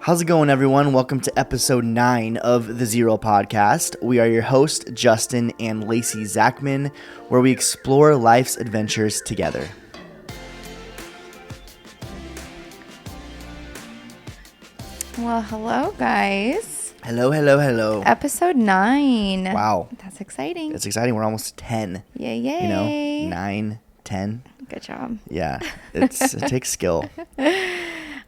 How's it going, everyone? Welcome to episode 9 of the Z Roll podcast. We are your hosts, Justin and Lacey Zachman, where we explore life's adventures together. Well, hello, guys. Hello, hello, hello. Episode 9. Wow. That's exciting. It's exciting. We're almost 10. Yay, yay. You know, 9, 10. Good job. Yeah, it takes skill.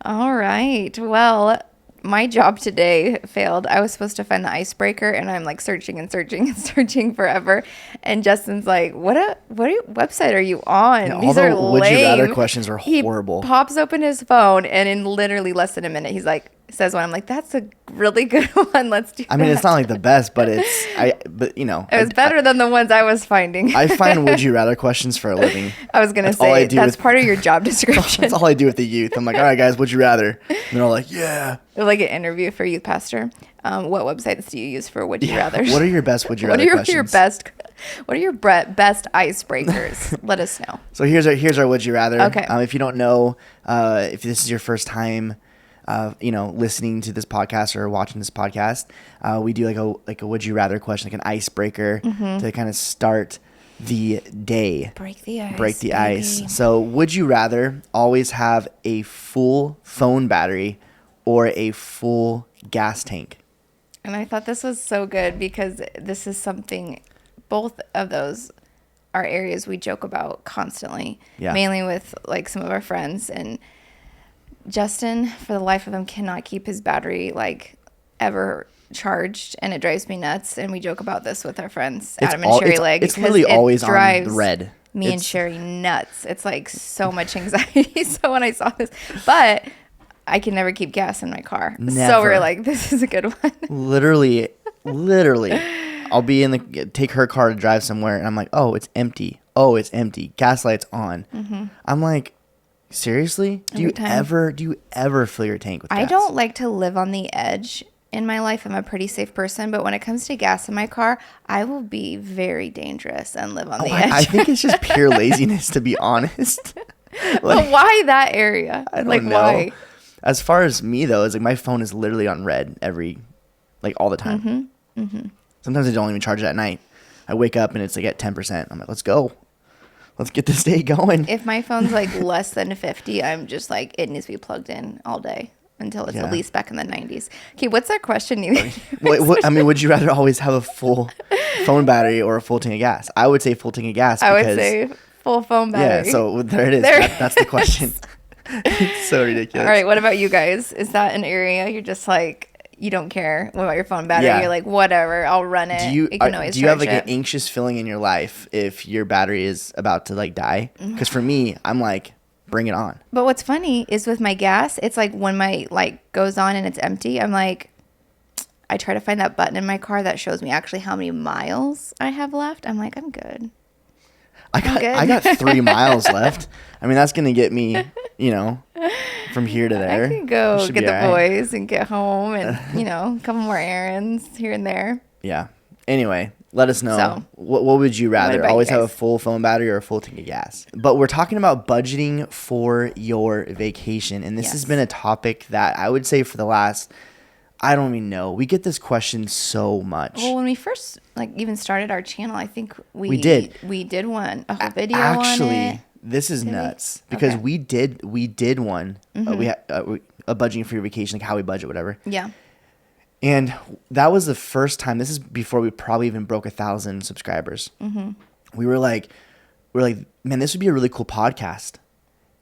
All right. Well, my job today failed. I was supposed to find the icebreaker, and I'm like searching and searching and searching forever. And Justin's like, what website are you on? Yeah, These all are the lame. would you rather questions are horrible. He pops open his phone, and in literally less than a minute, he's like, says one. I'm like, that's a really good one. Let's do I mean, that. it's not like the best, but it was better than the ones I was finding. I find would you rather questions for a living. I was going to say, that's part of your job description. That's all I do with the youth. I'm like, all right, guys, would you rather? And they're all like, yeah. Like an interview for youth pastor. What websites do you use for would you rather? What are your best would you rather questions? What are your best icebreakers? Let us know. So here's our would you rather. Okay. If you don't know, if this is your first time, listening to this podcast or watching this podcast, we do like a would you rather question, like an icebreaker to kind of start the day. Break the ice. So would you rather always have a full phone battery or a full gas tank? And I thought this was so good because this is something, both of those are areas we joke about constantly, mainly with like some of our friends. And Justin, for the life of him, cannot keep his battery like ever charged, and it drives me nuts. And we joke about this with our friends, Adam and Sherry Leg. It's literally always on the red. Me and Sherry nuts. It's like so much anxiety. So when I saw this, but I can never keep gas in my car. Never. So we're like, this is a good one. Literally, I'll be take her car to drive somewhere, and I'm like, oh, it's empty. Gas light's on. Mm-hmm. I'm like, seriously? Do you ever fill your tank with gas? I don't like to live on the edge in my life. I'm a pretty safe person, but when it comes to gas in my car, I will be very dangerous and live on the edge. I think it's just pure laziness, to be honest. But why that area? I don't know. Why? As far as me, though, it's like my phone is literally on red all the time. Mm-hmm. Mm-hmm. Sometimes I don't even charge it at night. I wake up and it's like at 10%. I'm like, let's go. Let's get this day going. If my phone's like less than 50, I'm just like, it needs to be plugged in all day until it's at least back in the 90s. Okay, what's that question? Would you rather always have a full phone battery or a full tank of gas? I would say full tank of gas. I would say full phone battery. Yeah, so there it is. That's the question. It's so ridiculous. All right, what about you guys? Is that an area you're just like, you don't care about your phone battery? Yeah. You're like, whatever, I'll run it. You can always do you have charge an anxious feeling in your life if your battery is about to die? Because for me, I'm like, bring it on. But what's funny is with my gas, it's like when my light goes on and it's empty, I'm like, I try to find that button in my car that shows me actually how many miles I have left. I'm like, I'm good. I got 3 miles left. I mean, that's gonna get me, from here to there. I can go get the boys and get home and a couple more errands here and there. Yeah. Anyway, let us know. So, what would you rather? Always have a full phone battery or a full tank of gas? But we're talking about budgeting for your vacation, and this has been a topic that I would say for the last, I don't even know. We get this question so much. Well, when we first even started our channel, I think we did a whole video on it. This is nuts because we did one. We had a budgeting for your vacation, like how we budget, whatever. Yeah. And that was the first time. This is before we probably even broke 1,000 subscribers. Mm-hmm. We were like, man, this would be a really cool podcast.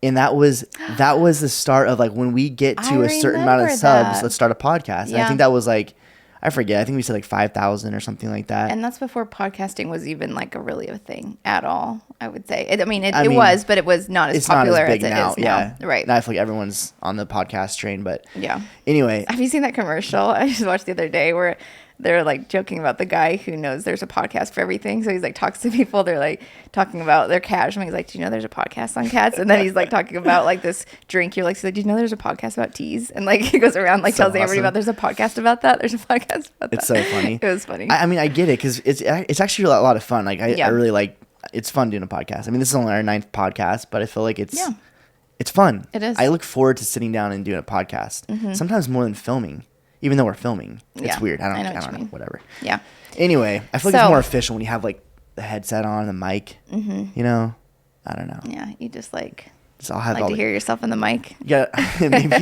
And that was the start of like when we get to a certain amount of subs, let's start a podcast. And I think that was like, I forget. I think we said like 5,000 or something like that. And that's before podcasting was even like really a thing at all, I would say. It was, but it was not as popular as it is now. Yeah. Right. Now I feel like everyone's on the podcast train, but yeah. Anyway. Have you seen that commercial I just watched the other day where they're like joking about the guy who knows there's a podcast for everything. So he's like talks to people. They're like talking about their cats. And he's like, do you know there's a podcast on cats? And then he's like talking about like this drink. You're like, do you know there's a podcast about teas? And like he goes around like tells everybody about there's a podcast about that. There's a podcast about that. It's so funny. It was funny. I mean, I get it because it's actually a lot of fun. Like I really like, it's fun doing a podcast. I mean, this is only our 9th podcast, but I feel like it's It's fun. It is. I look forward to sitting down and doing a podcast. Sometimes more than filming, even though we're filming. It's weird. I don't know. Whatever. Yeah. Anyway, I feel like it's more efficient when you have like the headset on, the mic. You know, I don't know. Yeah, you just like. So I'll have to hear yourself in the mic. Yeah, maybe.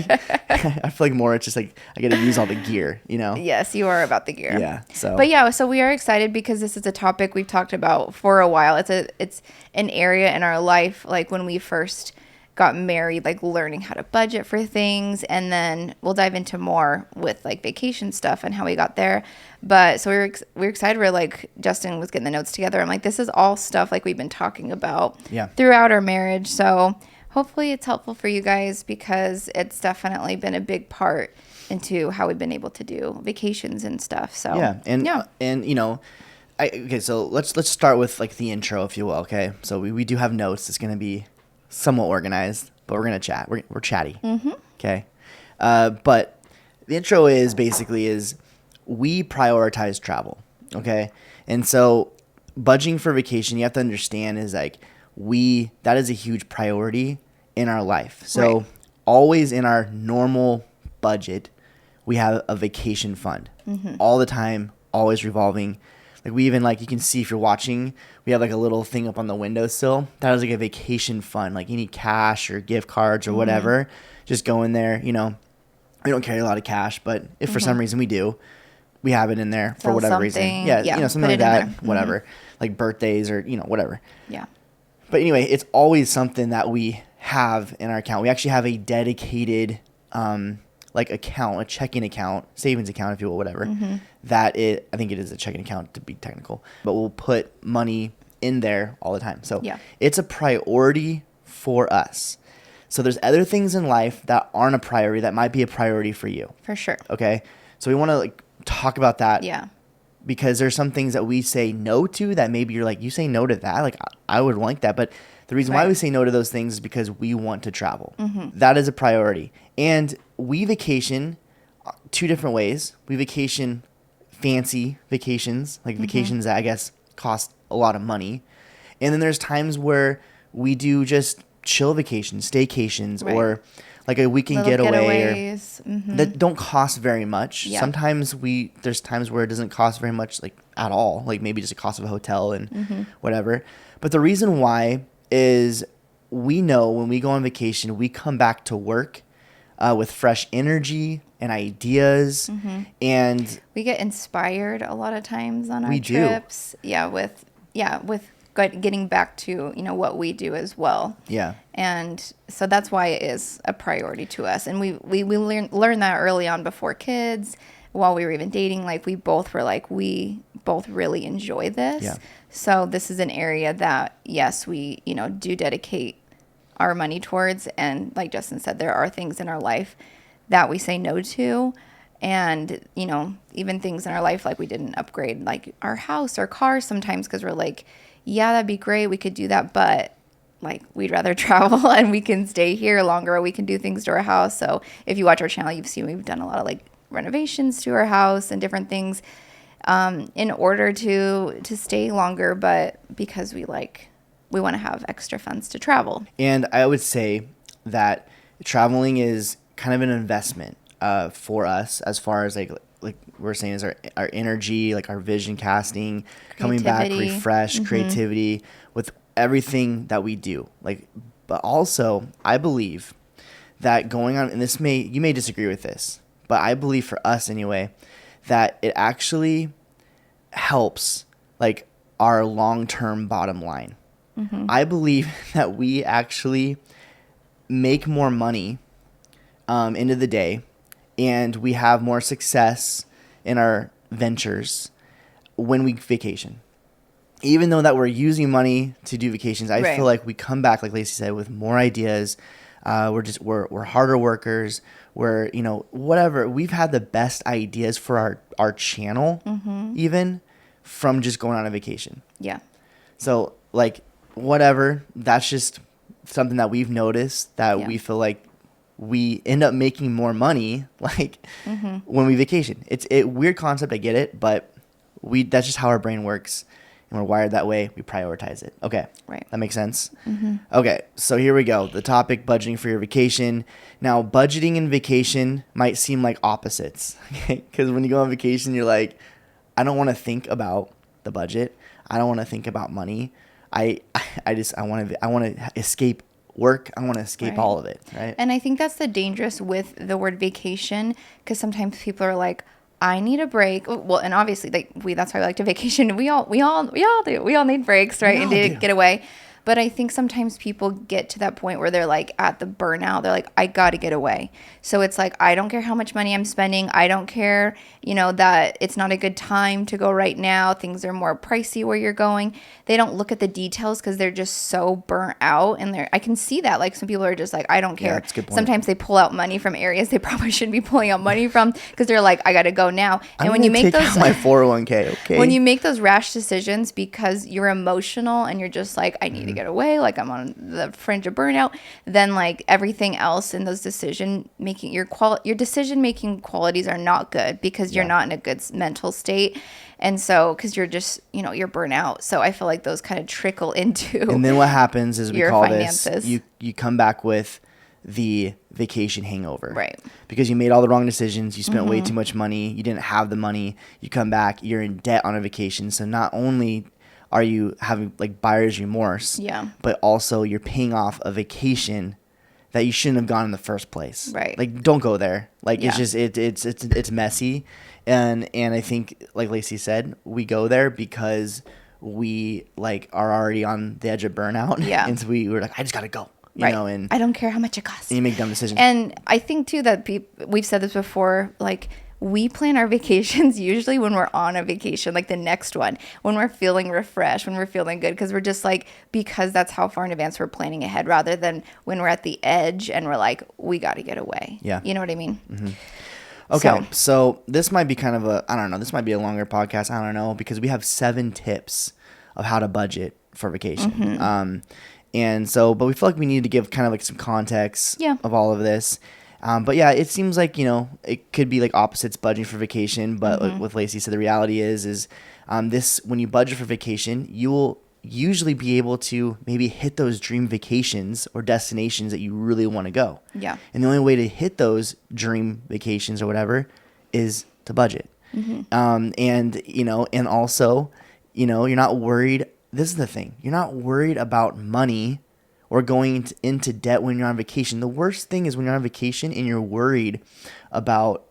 I feel like more it's just like I get to use all the gear, you know? Yes, you are about the gear. Yeah. So we are excited because this is a topic we've talked about for a while. It's an area in our life, like when we first got married, like learning how to budget for things, and then we'll dive into more with like vacation stuff and how we got there. But so we were excited. We're like, Justin was getting the notes together. I'm like, this is all stuff like we've been talking about throughout our marriage. So hopefully it's helpful for you guys because it's definitely been a big part into how we've been able to do vacations and stuff. So and you know, okay, so let's start with like the intro, if you will. Okay, so we do have notes. It's gonna be somewhat organized, but we're gonna chat. We're chatty. Okay, but the intro is basically we prioritize travel. Okay, and so budgeting for vacation, you have to understand is like that is a huge priority in our life. So always in our normal budget, we have a vacation fund all the time, always revolving. Like we even like, you can see if you're watching, we have like a little thing up on the windowsill. That is like a vacation fund. Like you need cash or gift cards or whatever, just go in there. You know, we don't carry a lot of cash, but if for some reason we do, we have it in there for whatever reason. Yeah, you know, something like that, whatever. Like birthdays or, you know, whatever. Yeah. But anyway, it's always something that we have in our account. We actually have a dedicated like account, a checking account, savings account, if you will, whatever. I think it is a checking account to be technical, but we'll put money in there all the time. So it's a priority for us. So there's other things in life that aren't a priority that might be a priority for you. For sure. Okay. So we want to like talk about that. Yeah. Because there's some things that we say no to that maybe you're like, you say no to that? Like, I would like that. But the reason why we say no to those things is because we want to travel. That is a priority. And we vacation two different ways. We vacation fancy vacations, like vacations that I guess cost a lot of money. And then there's times where we do just chill vacations, staycations, or like a weekend getaway that don't cost very much. Sometimes there's times where it doesn't cost very much, like at all, like maybe just the cost of a hotel and whatever. But the reason why is we know when we go on vacation, we come back to work with fresh energy and ideas, and we get inspired a lot of times on our trips. With getting back to, you know, what we do as well. Yeah. And so that's why it is a priority to us. And we learned that early on before kids, while we were even dating. Like we both were like, we both really enjoy this. Yeah. So this is an area that, yes, we, you know, do dedicate our money towards. And like Justin said, there are things in our life that we say no to. And, you know, even things in our life, like we didn't upgrade like our house or car sometimes because we're like, yeah, that'd be great. We could do that. But like, we'd rather travel and we can stay here longer. Or we can do things to our house. So if you watch our channel, you've seen we've done a lot of like renovations to our house and different things in order to stay longer. But because we want to have extra funds to travel. And I would say that traveling is kind of an investment for us as far as like we're saying is our energy, like our vision casting, coming back refreshed, creativity with everything that we do. Like, but also I believe that going on, and you may disagree with this, but I believe for us anyway, that it actually helps like our long-term bottom line. I believe that we actually make more money into the day, and we have more success in our ventures when we vacation. Even though that we're using money to do vacations, I feel like we come back, like Lacey said, with more ideas. We're harder workers. We're, you know, whatever. We've had the best ideas for our channel, even from just going on a vacation. Yeah. So like whatever, that's just something that we've noticed that we feel like we end up making more money like when we vacation. It's a weird concept, I get it, but that's just how our brain works. We're wired that way. We prioritize it. Okay. Right. That makes sense? Okay. So here we go. The topic, budgeting for your vacation. Now, budgeting and vacation might seem like opposites. Because when you go on vacation, you're like, I don't want to think about the budget. I don't want to think about money. I want to escape work. I want to escape all of it, right? And I think that's the dangerous with the word vacation, because sometimes people are like, I need a break. Well, and obviously, that's why we like to vacation. We all do. We all need breaks, right? And to get away. But I think sometimes people get to that point where they're like at the burnout. They're like, I got to get away. So it's like, I don't care how much money I'm spending. I don't care, that it's not a good time to go right now. Things are more pricey where you're going. They don't look at the details because they're just so burnt out. And I can see that. Like some people are just like, I don't care. Yeah, that's a good point. Sometimes they pull out money from areas they probably shouldn't be pulling out money from because they're like, I got to go now. And when you make those, my 401k, okay. When you make those rash decisions because you're emotional and you're just like, I need to get away, like I'm on the fringe of burnout, then like everything else in those decision making, your decision making qualities are not good because you're not in a good mental state. And so, because you're just, you're burnt out. So I feel like those kind of trickle into. And then what happens is we call finances. this, you come back with the vacation hangover. Right. Because you made all the wrong decisions. You spent way too much money. You didn't have the money. You come back, you're in debt on a vacation. So not only are you having like buyer's remorse, but also you're paying off a vacation that you shouldn't have gone in the first place. Right. Like don't go there. Like it's just it's messy. And I think like Lacey said, we go there because we like are already on the edge of burnout. Yeah. And so we were like, I just gotta go. You know, and I don't care how much it costs. And you make dumb decisions. And I think too that we've said this before, like we plan our vacations usually when we're on a vacation, like the next one, when we're feeling refreshed, when we're feeling good, because we're just like, because that's how far in advance we're planning ahead rather than when we're at the edge and we're like, we got to get away. Yeah. You know what I mean? Mm-hmm. Okay. So this might be kind of this might be a longer podcast. I don't know, because we have 7 tips of how to budget for vacation. But we feel like we need to give kind of like some context of all of this. But yeah, it seems like, it could be like opposites budgeting for vacation. But like with Lacey said, the reality is when you budget for vacation, you will usually be able to maybe hit those dream vacations or destinations that you really want to go. Yeah. And the only way to hit those dream vacations or whatever is to budget. And also, you're not worried. This is the thing. You're not worried about money or going into debt when you're on vacation. The worst thing is when you're on vacation and you're worried about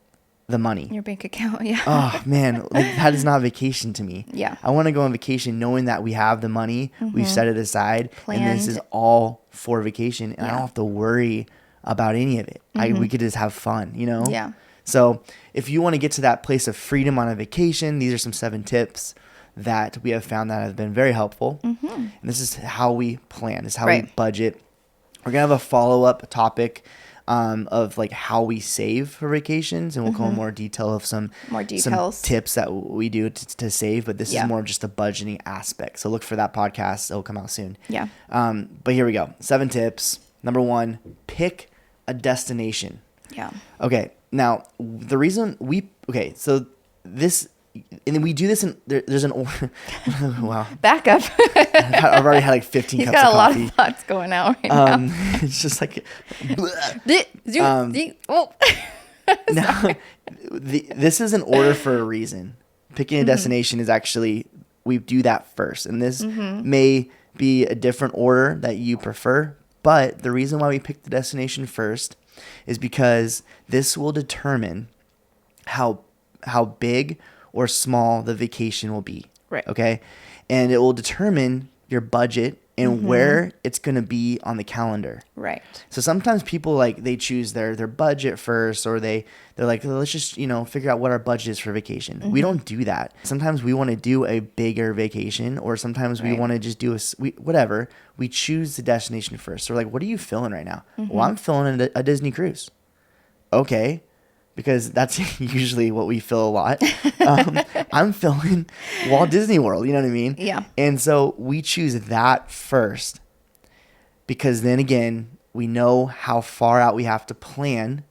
the money. Your bank account, yeah. Oh, man. Like, that is not vacation to me. Yeah. I want to go on vacation knowing that we have the money, we've set it aside, planned. and this is all for vacation, and I don't have to worry about any of it. We could just have fun, Yeah. So if you want to get to that place of freedom on a vacation, these are some 7 tips that we have found that have been very helpful. And this is how we plan. This is how we budget. We're going to have a follow-up topic of like how we save for vacations, and we'll go in more detail of some tips that we do to save. But this is more of just a budgeting aspect. So look for that podcast. It'll come out soon. Yeah. But here we go. 7 tips. Number 1, pick a destination. Yeah. Okay. Now the reason so this. And then we do this there's an order. Wow. Back up. I've already had like 15 cups of coffee. He's got a lot of thoughts going out right now. It's just like. Now, this is an order for a reason. Picking a destination is actually, we do that first. And this may be a different order that you prefer. But the reason why we pick the destination first is because this will determine how big or small the vacation will be. Right. Okay. And it will determine your budget and where it's going to be on the calendar. Right. So sometimes people they choose their budget first, or they're like, let's just, figure out what our budget is for vacation. We don't do that. Sometimes we want to do a bigger vacation, or sometimes we want to just do whatever. We choose the destination first. So we're like, what are you feeling right now? Well, I'm feeling a Disney cruise. Okay. Because that's usually what we feel a lot. I'm feeling Walt Disney World, you know what I mean? Yeah. And so we choose that first, because then again, we know how far out we have to plan,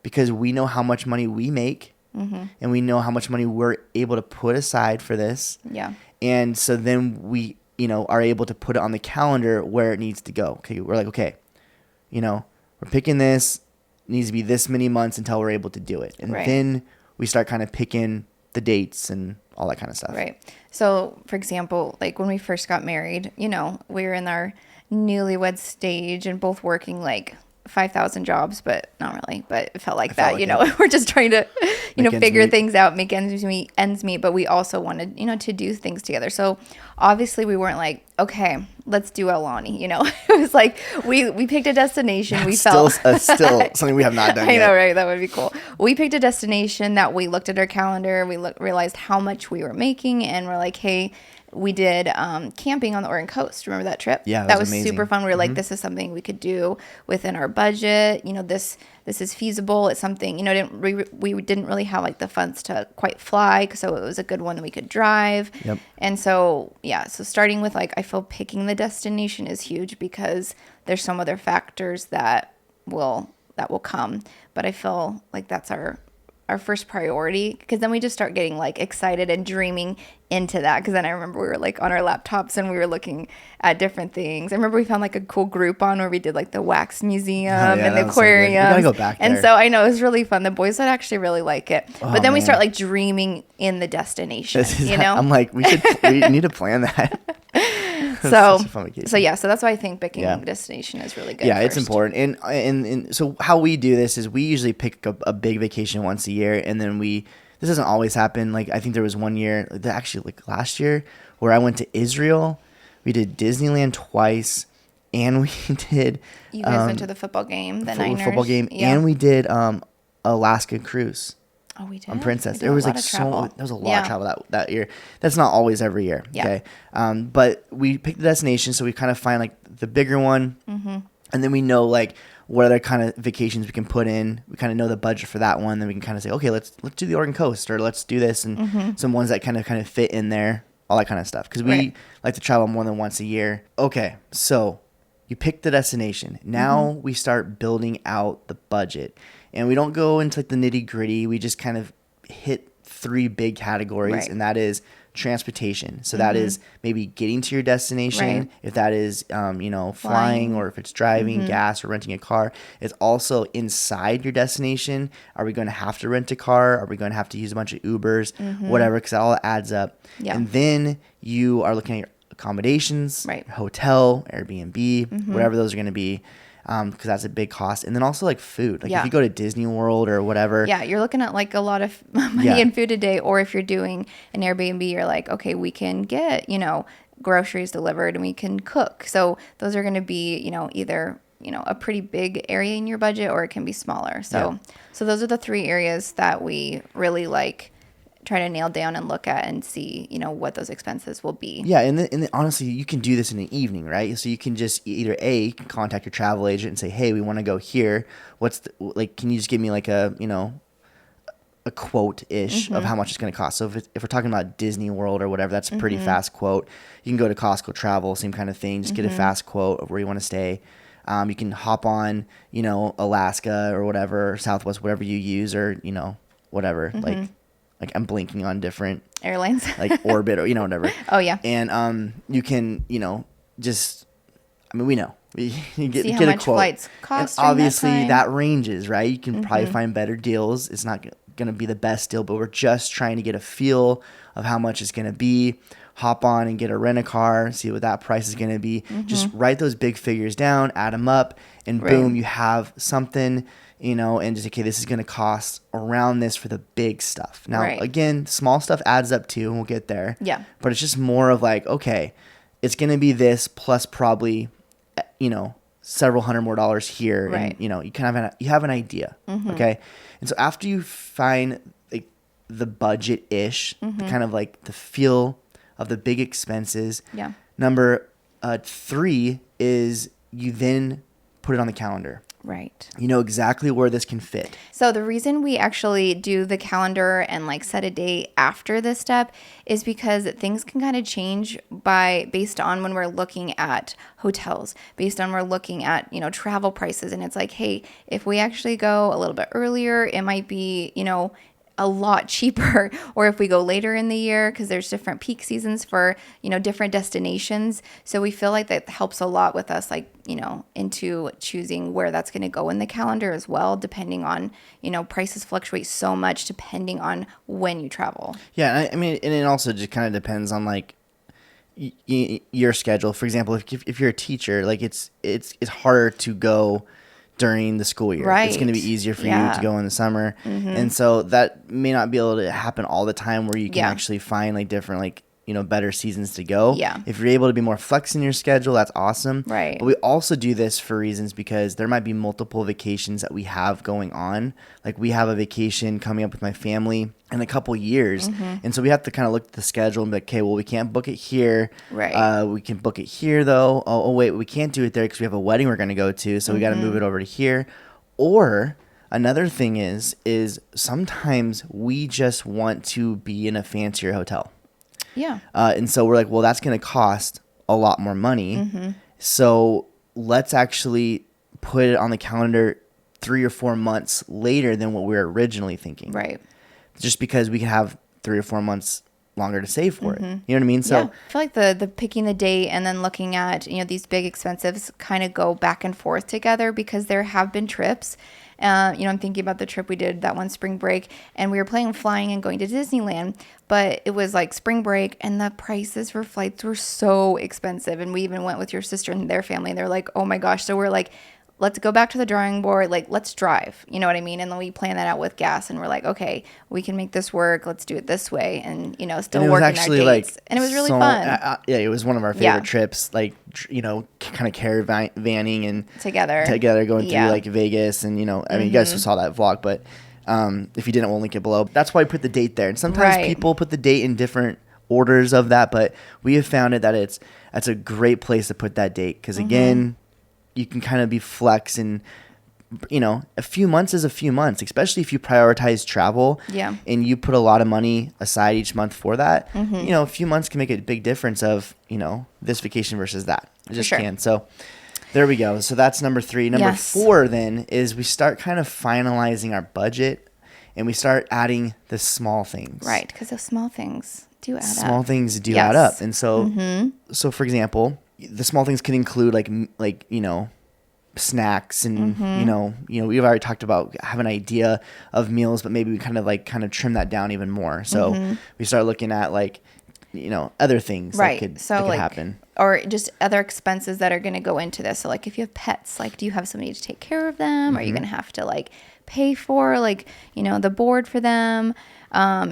because we know how much money we make, and we know how much money we're able to put aside for this. Yeah. And so then we, are able to put it on the calendar where it needs to go. Okay, we're like, okay, we're picking this. It needs to be this many months until we're able to do it. And then we start kind of picking the dates and all that kind of stuff. Right. So, for example, like when we first got married, we were in our newlywed stage and both working like 5,000 jobs, but not really, but it felt like that, we're just trying to, figure things out, make ends meet, but we also wanted, to do things together. So obviously we weren't like, okay, let's do Aulani, it was like, we picked a destination. That's still something we have not done yet. I know, right? That would be cool. We picked a destination that we looked at our calendar. We realized how much we were making, and we're like, hey, we did camping on the Oregon coast. Remember that trip? Yeah, that was amazing. Super fun. We were like, this is something we could do within our budget. This is feasible. It's something, we didn't really have like the funds to quite fly, so it was a good one that we could drive. Yep. And so, so starting with like, I feel picking the destination is huge because there's some other factors that will come. But I feel like that's our first priority, because then we just start getting like excited and dreaming into that. Because then I remember we were like on our laptops and we were looking at different things. I remember we found like a cool Groupon where we did like the wax museum and the aquarium. We gotta go back there. And so I know it was really fun. The boys would actually really like it. But then we start like dreaming in the destination. I'm like, we need to plan that. So that's why I think picking destination is really good. Yeah, it's important. And so how we do this is we usually pick a big vacation once a year, and then this doesn't always happen. Like, I think there was one year, actually like last year, where I went to Israel. We did Disneyland twice, and we did. You guys went to the football game, the Niners football game, and we did Alaska cruise. Oh, we did. On Princess. There was like there was a lot of travel that year. That's not always every year. Yeah. Okay. But we picked the destination, so we kind of find like the bigger one, and then we know like what other kind of vacations we can put in. We kind of know the budget for that one. Then we can kind of say, okay, let's do the Oregon coast, or let's do this, and some ones that kind of fit in there, all that kind of stuff. Because we like to travel more than once a year. Okay, so you pick the destination. Now we start building out the budget. And we don't go into like the nitty gritty. We just kind of hit 3 big categories, and that is transportation. So that is maybe getting to your destination. If that is, flying, or if it's driving, gas, or renting a car. It's also inside your destination. Are we going to have to rent a car? Are we going to have to use a bunch of Ubers? Whatever, because that all adds up. Yeah. And then you are looking at your accommodations, hotel, Airbnb, whatever those are going to be. Because that's a big cost. And then also like food. Like if you go to Disney World or whatever. Yeah, you're looking at like a lot of money in food a day. Or if you're doing an Airbnb, you're like, okay, we can get, groceries delivered and we can cook. So those are going to be, either, a pretty big area in your budget, or it can be smaller. So those are the 3 areas that we really like try to nail down and look at and see, what those expenses will be. Yeah, and honestly, you can do this in an evening, right? So you can just either you can contact your travel agent and say, hey, we want to go here. Can you just give me like a quote-ish of how much it's going to cost? So if we're talking about Disney World or whatever, that's a pretty fast quote. You can go to Costco Travel, same kind of thing. Just get a fast quote of where you want to stay. You can hop on, Alaska or whatever, or Southwest, whatever you use, or, whatever, like I'm blinking on different airlines, like Orbit or whatever. Oh yeah. And you can we know you get how a much quote. Flights cost. And obviously that ranges, right? You can probably find better deals. It's not going to be the best deal, but we're just trying to get a feel of how much it's going to be. Hop on and get a rent-a-car, see what that price is going to be. Just write those big figures down, add them up, and boom, you have something. And just, okay, this is going to cost around this for the big stuff. Now, again, small stuff adds up too, and we'll get there. Yeah. But it's just more of like, okay, it's going to be this plus probably, several hundred more dollars here. Right. And, you have an idea. Okay. And so after you find like the budget-ish, kind of like the feel of the big expenses. Yeah. Number 3 is you then put it on the calendar. Right. You know exactly where this can fit. So the reason we actually do the calendar and like set a date after this step is because things can kind of change based on when we're looking at hotels, based on we're looking at, travel prices. And it's like, hey, if we actually go a little bit earlier, it might be, a lot cheaper, or if we go later in the year, because there's different peak seasons for, different destinations. So we feel like that helps a lot with us, like, into choosing where that's going to go in the calendar as well, depending on, prices fluctuate so much depending on when you travel. Yeah. I mean, and it also just kind of depends on like your schedule. For example, if you're a teacher, like it's harder to go during the school year. Right. It's going to be easier for you to go in the summer. And so that may not be able to happen all the time where you can actually find like different, like, better seasons to go. Yeah. If you're able to be more flex in your schedule, that's awesome. Right. But we also do this for reasons because there might be multiple vacations that we have going on. Like we have a vacation coming up with my family in a couple years. And so we have to kind of look at the schedule and be like, okay, well, we can't book it here. Right. We can book it here though. Oh wait, we can't do it there because we have a wedding we're going to go to. So we got to move it over to here. Or another thing is sometimes we just want to be in a fancier hotel. Yeah. And so we're like, well, that's going to cost a lot more money. So let's actually put it on the calendar 3 or 4 months later than what we were originally thinking. Right. Just because we can have 3 or 4 months longer to save for it. You know what I mean? So yeah. I feel like the picking the date and then looking at, these big expenses kind of go back and forth together, because there have been trips. I'm thinking about the trip we did that one spring break, and we were planning on flying and going to Disneyland, but it was like spring break and the prices for flights were so expensive. And we even went with your sister and their family, and they're like, oh my gosh. So we're like, let's go back to the drawing board. Like, let's drive. You know what I mean? And then we plan that out with gas, and we're like, okay, we can make this work. Let's do it this way. And, still working our dates. Like, and it was really fun. Yeah, it was one of our favorite trips. Like, kind of caravanning and together going through like Vegas. And, I mean, you guys saw that vlog, but if you didn't, we'll link it below. That's why we put the date there. And sometimes people put the date in different orders of that, but we have found it that that's a great place to put that date. Because again, you can kind of be flex, and a few months is a few months, especially if you prioritize travel and you put a lot of money aside each month for that. A few months can make a big difference of this vacation versus that. It just can. So there we go. So that's number 3. Number 4 then is we start kind of finalizing our budget, and we start adding the small things. Right, because those small things do add up. Small things do add up. And so so for example, the small things can include like snacks and we've already talked about have an idea of meals, but maybe we kind of trim that down even more. So we start looking at like other things that could happen, or just other expenses that are going to go into this. So like if you have pets, like do you have somebody to take care of them? Are you going to have to like pay for like the board for them?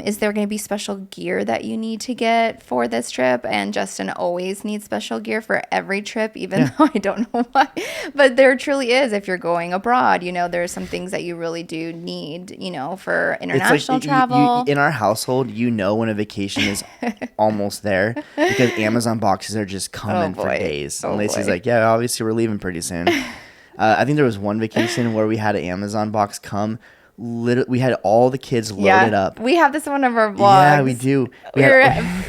Is there going to be special gear that you need to get for this trip? And Justin always needs special gear for every trip, even though I don't know why. But there truly is. If you're going abroad, there's some things that you really do need, for international travel. In our household, when a vacation is almost there, because Amazon boxes are just coming for days. And Lacey's like, yeah, obviously we're leaving pretty soon. I think there was one vacation where we had an Amazon box come. We had all the kids loaded up. We have this in one of our vlogs. Yeah, we do. We were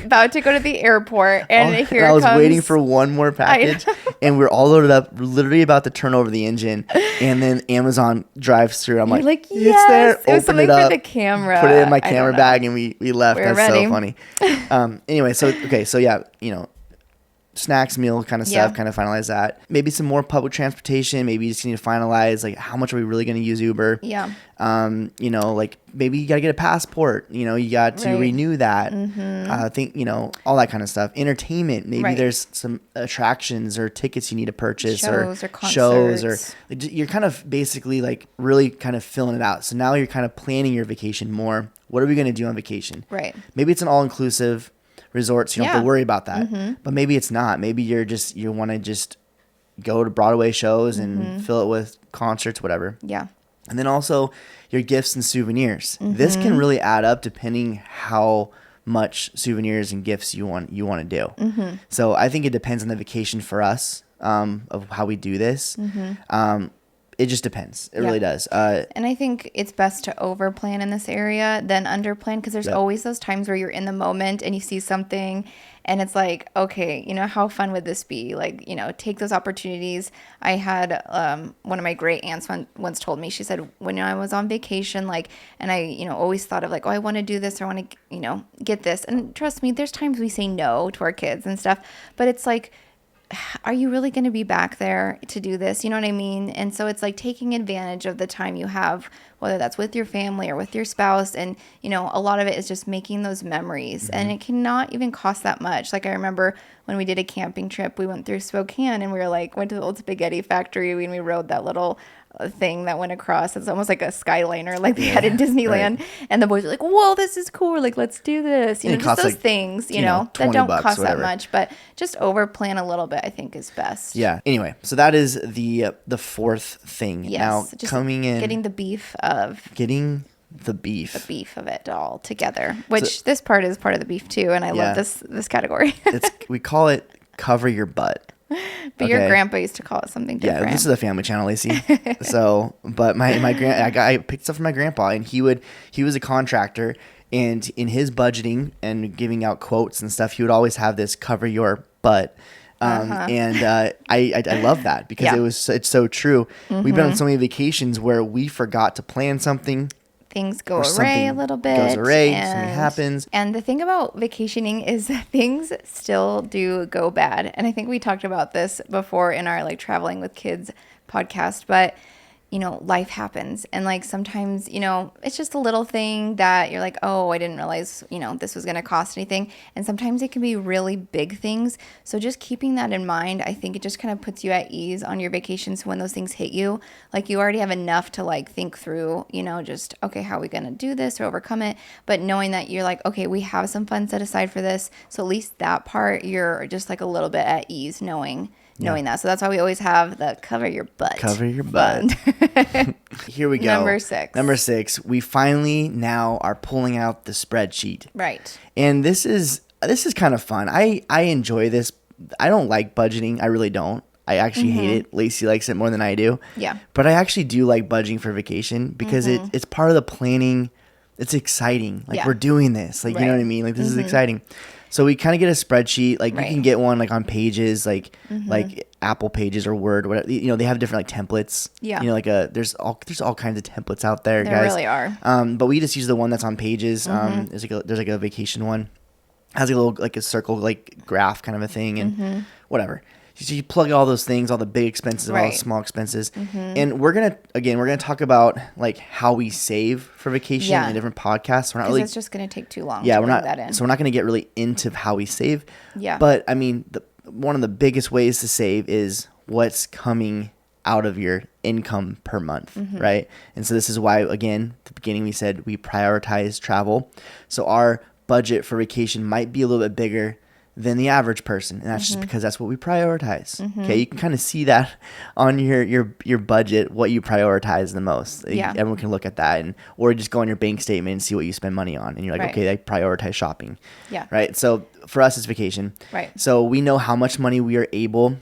about to go to the airport, and here I was waiting for one more package, and we're all loaded up, literally about to turn over the engine, and then Amazon drives through. I'm like, yes, it's there. It was something for the camera. Put it in my camera bag, and we left. That's ready. So funny. Anyway, so yeah, snacks, meal kind of stuff, kind of finalize that. Maybe some more public transportation. Maybe you just need to finalize like how much are we really going to use Uber? Yeah. Like maybe you got to get a passport. You got to renew that. All that kind of stuff. Entertainment. Maybe there's some attractions or tickets you need to purchase, shows or you're kind of basically like really kind of filling it out. So now you're kind of planning your vacation more. What are we going to do on vacation? Right. Maybe it's an all-inclusive resorts, you don't have to worry about that. But maybe it's not. Maybe you want to just go to Broadway shows and fill it with concerts, whatever. Yeah. And then also your gifts and souvenirs. This can really add up depending how much souvenirs and gifts you want to do. So I think it depends on the vacation for us, of how we do this. It just depends. It really does. And I think it's best to over plan in this area than under plan, because there's always those times where you're in the moment and you see something and it's like, okay, how fun would this be? Like, take those opportunities. I had one of my great aunts once told me, she said, when I was on vacation, like, and I, always thought of like, oh, I want to do this, or I want to, get this. And trust me, there's times we say no to our kids and stuff, but it's like, are you really going to be back there to do this? You know what I mean? And so it's like taking advantage of the time you have, whether that's with your family or with your spouse. And, a lot of it is just making those memories. And it cannot even cost that much. Like I remember when we did a camping trip, we went through Spokane and we were like, went to the old spaghetti factory and we rode that little thing that went across. It's almost like a Skyliner like they had in Disneyland. Right. And the boys were like, whoa, this is cool. Like, let's do this. Just those things, that don't cost that much, but just over plan a little bit, I think is best. Yeah. Anyway, so that is the fourth thing. Yes. Now just coming in. Getting the beef of it all together, which this part is part of the beef too. And I love this category. We call it cover your butt. But your grandpa used to call it something different. Yeah, this is a family channel, Lacey. So, but my I picked stuff from my grandpa, and he was a contractor, and in his budgeting and giving out quotes and stuff, he would always have this cover your butt. And I love that because it's so true. We've been on so many vacations where we forgot to plan something. Things go awry a little bit. Something happens. And the thing about vacationing is that things still do go bad. And I think we talked about this before in our like traveling with kids podcast, but life happens. And like sometimes, it's just a little thing that you're like, oh, I didn't realize, this was going to cost anything. And sometimes it can be really big things. So just keeping that in mind, I think it just kind of puts you at ease on your vacation. So when those things hit you, like you already have enough to like think through, just, okay, how are we going to do this or overcome it? But knowing that you're like, okay, we have some funds set aside for this. So at least that part, you're just like a little bit at ease knowing that. So that's why we always have the cover your butt. Cover your butt. Here we go. Number six. We finally now are pulling out the spreadsheet. Right. And this is kind of fun. I enjoy this. I don't like budgeting. I really don't. I actually hate it. Lacey likes it more than I do. Yeah. But I actually do like budgeting for vacation because it's part of the planning. It's exciting. Like we're doing this. Like, you know what I mean? Like this is exciting. So we kind of get a spreadsheet, like you can get one like on Pages, like Apple Pages or Word, whatever. They have different like templates. Yeah. There's all kinds of templates out there, there guys. There really are. But we just use the one that's on Pages. There's like a vacation one, has a little like a circle like graph kind of a thing and whatever. So you plug all those things, all the big expenses, all the small expenses. And we're going to talk about like how we save for vacation in different podcasts. We're not really, it's just going to take too long. Yeah. We're not, so we're not going to get really into how we save. Yeah. But I mean, one of the biggest ways to save is what's coming out of your income per month. Right. And so this is why, again, at the beginning, we said we prioritize travel. So our budget for vacation might be a little bit bigger than the average person, and that's just because that's what we prioritize. Okay, you can kind of see that on your budget, what you prioritize the most. Everyone can look at that, or just go on your bank statement and see what you spend money on, and you're like, okay, I prioritize shopping. Yeah. Right. So for us, it's vacation. Right. So we know how much money we are able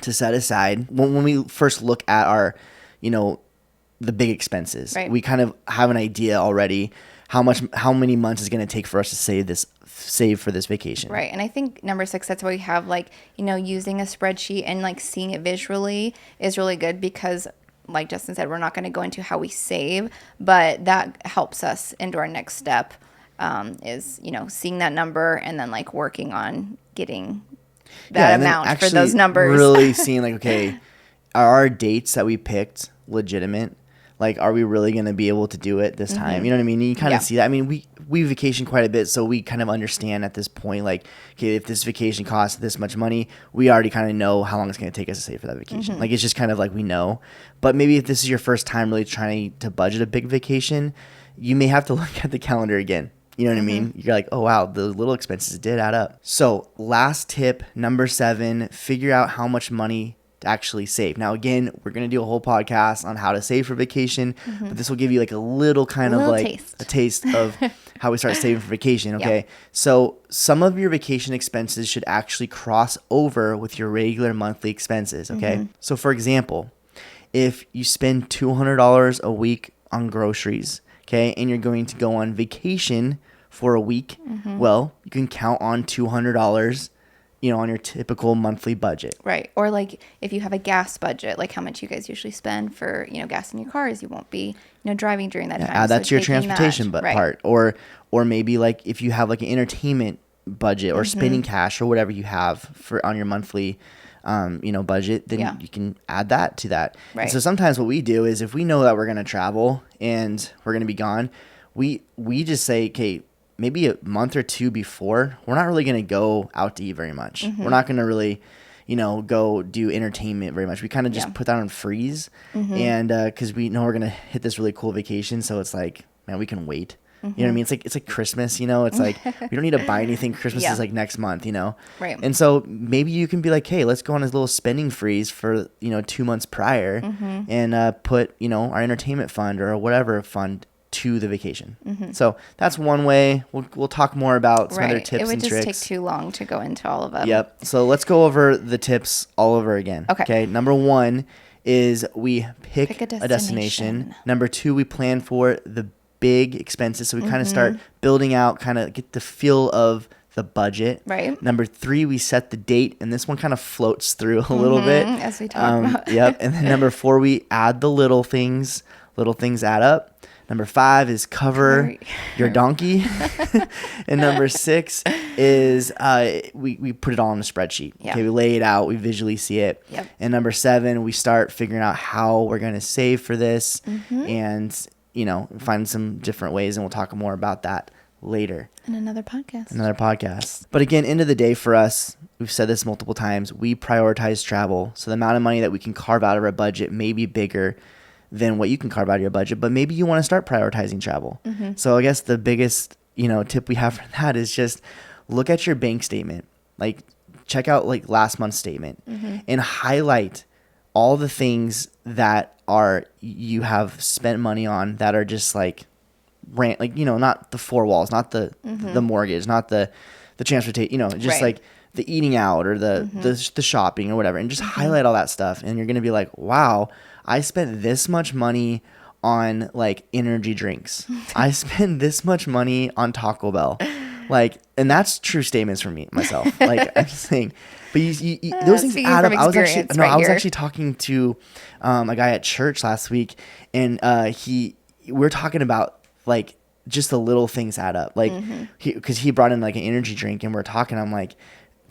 to set aside when we first look at our, the big expenses. Right. We kind of have an idea already how many months is going to take for us to save for this vacation. Right. And I think number 6, that's why we have like, using a spreadsheet and like seeing it visually is really good because like Justin said, we're not going to go into how we save, but that helps us into our next step is, seeing that number and then like working on getting that amount for those numbers. Really seeing like, okay, are our dates that we picked legitimate? Like, are we really going to be able to do it this time? You know what I mean? You kind of see that. I mean, we vacation quite a bit, so we kind of understand at this point, like, okay, if this vacation costs this much money, we already kind of know how long it's going to take us to save for that vacation. Like, it's just kind of like we know. But maybe if this is your first time really trying to budget a big vacation, you may have to look at the calendar again. You know what I mean? You're like, oh, wow, the little expenses did add up. So last tip, number 7, figure out how much money actually save. Now, again, we're going to do a whole podcast on how to save for vacation, but this will give you like a little a taste of how we start saving for vacation. Okay. Yep. So some of your vacation expenses should actually cross over with your regular monthly expenses. Okay. So for example, if you spend $200 a week on groceries, okay, and you're going to go on vacation for a week, well, you can count on $200, on your typical monthly budget. Right. Or like if you have a gas budget, like how much you guys usually spend for, gas in your cars, you won't be, driving during that time. Add that to your taking transportation part. Or maybe like if you have like an entertainment budget or spending cash or whatever you have for on your monthly budget, then you can add that to that. Right. And so sometimes what we do is if we know that we're going to travel and we're going to be gone, we just say, okay, maybe a month or two before, we're not really going to go out to eat very much. We're not going to really, go do entertainment very much. We kind of just put that on freeze, and because we know we're going to hit this really cool vacation, so it's like, man, we can wait. You know what I mean? It's like Christmas, it's like we don't need to buy anything. Christmas is like next month, Right. And so maybe you can be like, hey, let's go on this little spending freeze for 2 months prior, and put our entertainment fund or whatever fund to the vacation. So that's one way. We'll talk more about some other tips and tricks. It would just take too long to go into all of them. Yep. So let's go over the tips all over again. Okay. Number 1 is we pick a destination. Number 2, we plan for the big expenses. So we kind of start building out, kind of get the feel of the budget. Right. Number 3, we set the date, and this one kind of floats through a little bit. As we talk about. Yep. And then number 4, we add the little things. Little things add up. Number 5 is cover your donkey. And number 6 is we put it all on a spreadsheet. Yeah. Okay, we lay it out. We visually see it. Yep. And number 7, we start figuring out how we're going to save for this and, find some different ways. And we'll talk more about that later. In another podcast. But again, end of the day for us, we've said this multiple times, we prioritize travel. So the amount of money that we can carve out of our budget may be bigger than what you can carve out of your budget, but maybe you want to start prioritizing travel. So I guess the biggest, tip we have for that is just look at your bank statement, like check out like last month's statement and highlight all the things that you have spent money on that are just like rant, like, not the 4 walls, not the mortgage, not the transportation, just like the eating out or the shopping or whatever, and just highlight all that stuff. And you're going to be like, wow, I spent this much money on like energy drinks. I spent this much money on Taco Bell. Like, and that's true statements from myself. Like I'm just saying, but those things add up. I was actually talking to a guy at church last week, and we're talking about like just the little things add up. Like because he brought in like an energy drink, and we're talking. I'm like,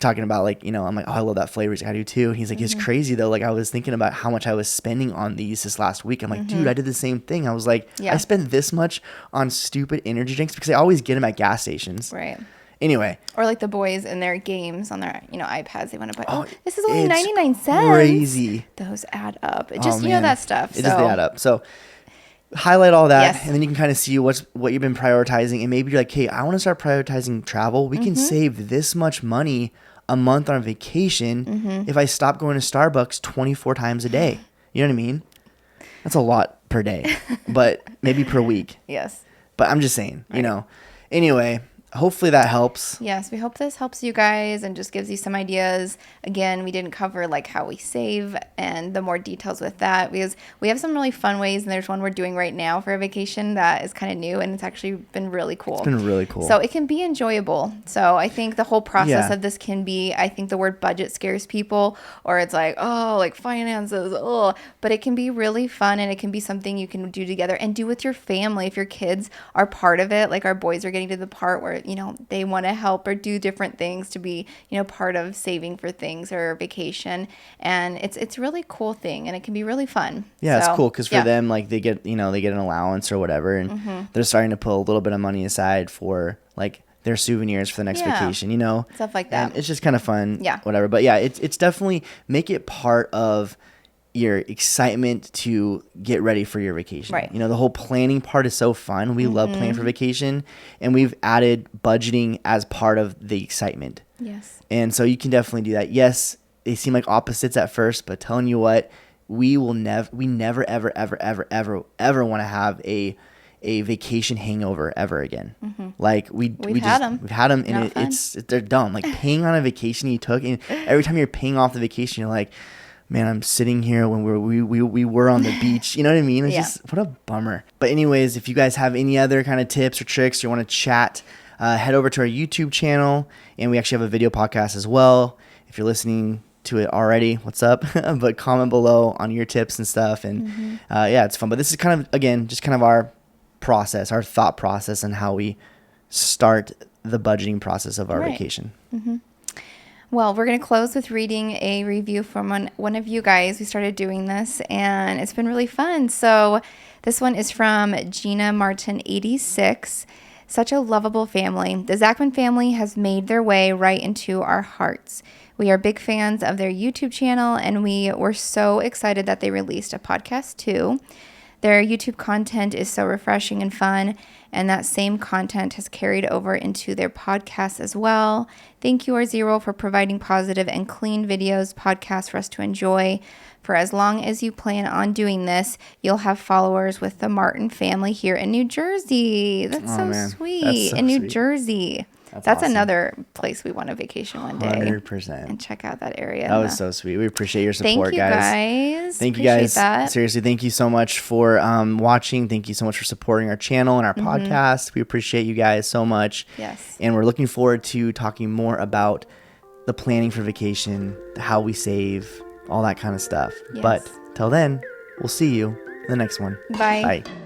talking about like, I'm like, oh, I love that flavor. He's like, I do too. He's like, it's crazy though. Like I was thinking about how much I was spending on these this last week. I'm like, dude, I did the same thing. I was like, I spent this much on stupid energy drinks because I always get them at gas stations. Right. Anyway. Or like the boys in their games on their, iPads, they want to buy, this is only 99 cents. Crazy. Those add up. It just, that stuff. It does add up. So highlight all that, yes. and then you can kind of see what you've been prioritizing, and maybe you're like, hey, I want to start prioritizing travel. We can save this much money a month on vacation if I stop going to Starbucks 24 times a day. You know what I mean? That's a lot per day, but maybe per week. Yes. But I'm just saying, Anyway, hopefully that helps. Yes, we hope this helps you guys and just gives you some ideas. Again, we didn't cover like how we save and the more details with that because we have some really fun ways, and there's one we're doing right now for a vacation that is kind of new, and it's actually been really cool. It's been really cool. So it can be enjoyable. So I think the whole process of this can be, I think the word budget scares people, or it's like, oh, like finances, but it can be really fun, and it can be something you can do together and do with your family. If your kids are part of it, like our boys are getting to the part where they want to help or do different things to be, part of saving for things or vacation. And it's a really cool thing, and it can be really fun. Yeah, it's cool because for them, like they get an allowance or whatever, and they're starting to put a little bit of money aside for like their souvenirs for the next vacation, stuff like that. And it's just kind of fun. Yeah. Whatever. But yeah, it's definitely make it part of your excitement to get ready for your vacation. Right. The whole planning part is so fun. We love planning for vacation, and we've added budgeting as part of the excitement. Yes. And so you can definitely do that. Yes, they seem like opposites at first, but telling you what, we never ever want to have a vacation hangover ever again. Like we've had them, and they're dumb. Like paying on a vacation you took, and every time you're paying off the vacation, you're like, man, I'm sitting here when we were on the beach. You know what I mean? It's just, what a bummer. But anyways, if you guys have any other kind of tips or tricks, you want to chat, head over to our YouTube channel, and we actually have a video podcast as well. If you're listening to it already, what's up? But comment below on your tips and stuff. And yeah, it's fun. But this is kind of, again, just kind of our process, our thought process, and how we start the budgeting process of our vacation. Well, we're going to close with reading a review from one of you guys. We started doing this, and it's been really fun. So this one is from Gina Martin 86. Such a lovable family. The Zachman family has made their way right into our hearts. We are big fans of their YouTube channel, and we were so excited that they released a podcast too. Their YouTube content is so refreshing and fun, and that same content has carried over into their podcast as well. Thank you, Z Roll, for providing positive and clean podcasts for us to enjoy. For as long as you plan on doing this, you'll have followers with the Martin family here in New Jersey. That's sweet. That's so in New Jersey. That's awesome. Another place we want to vacation one day. 100%. And check out that area. That was so sweet. We appreciate your support, guys. Thank you, guys. That. Seriously, thank you so much for watching. Thank you so much for supporting our channel and our podcast. We appreciate you guys so much. Yes. And we're looking forward to talking more about the planning for vacation, how we save, all that kind of stuff. Yes. But till then, we'll see you in the next one. Bye. Bye.